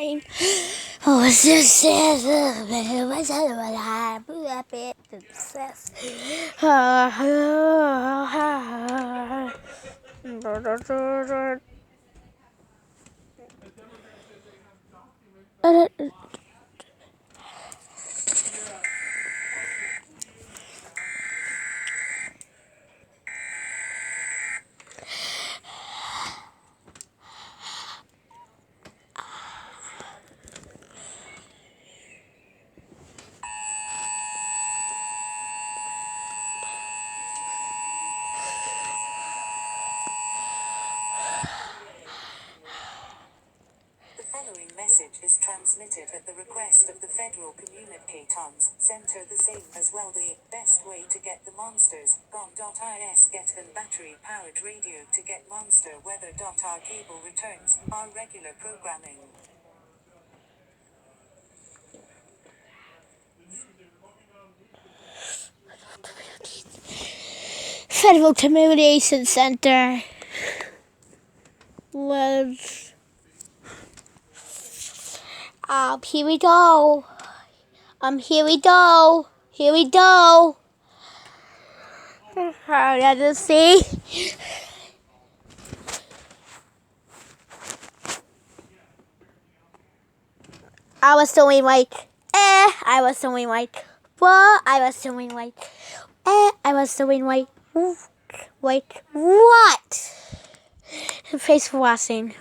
Oh, it's just what's a bit obsessed. The following message is transmitted at the request of the Federal Communications Center. The same as well the best way to get the monsters. GOM.is get an battery-powered radio to get monster weather. Our cable returns our regular programming. Federal Communications Center was. Here we go. Here we go. Here we go. Let's see. I was doing like, I was doing like, what? I was doing like, I was doing like, what? Face for washing.